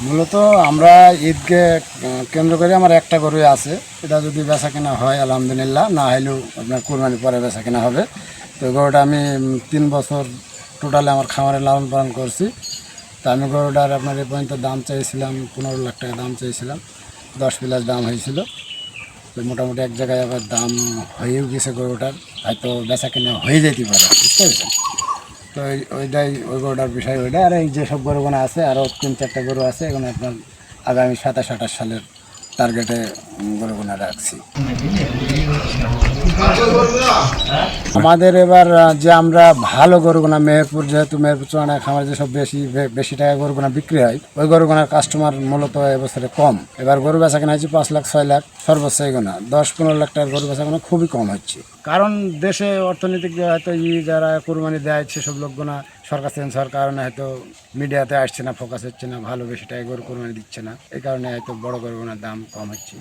মূলত আমরা ঈদকে কেন্দ্র করে আমার একটা গরুই আছে। এটা যদি বেচা কেনা হয় আলহামদুলিল্লাহ, না হলেও আপনার কুরবানি পরে বেচা কেনা হবে। তো গরুটা আমি 3 বছর টোটালে আমার খামারে লালন পালন করছি। তা আমি গরুটার আপনার এ পর্যন্ত দাম চাইছিলাম 15 লাখ টাকা দাম চাইছিলাম, 10+ দাম হয়েছিল। তো মোটামুটি এক জায়গায় আবার দাম হয়েও গেছে গরুটার, হয়তো বেচা কেনা হয়ে যেতে পারে, বুঝতে পেরেছেন? তো ওইটাই ওই গরুটার বিষয় ওইটা। আর এই যেসব গরুগুলো আছে আরও 3-4টা গরু আছে, এখানে আপনার আগামী 27-28 সালের টার্গেটে গরুগুলো রাখছি। আমাদের এবার যে আমরা ভালো গরুগুনা মেহেরপুর, যেহেতু মেহেরপুর চুয়াডাঙ্গা খামার যেসব বেশি টাকা গরুগুনা বিক্রি হয়, ওই গরুগুনার কাস্টমার মূলত এবছরে কম। এবার গরু বেচা কেনা হচ্ছে 5 লাখ 6 লাখ, সর্বোচ্চ এগুনা 10-15 লাখ টাকার গরু বেচা কেনা খুবই কম হচ্ছে। কারণ দেশে অর্থনৈতিক হয়তো যারা কোরবানি দেয় সেসব লোকগুনা সরকার চেঞ্জ হওয়ার কারণে হয়তো মিডিয়াতে আসছে না, ফোকাস হচ্ছে না, ভালো বেশি টাকা গরু কোরবানি দিচ্ছে না, এই কারণে হয়তো বড় গরুগুনার দাম কম হচ্ছে।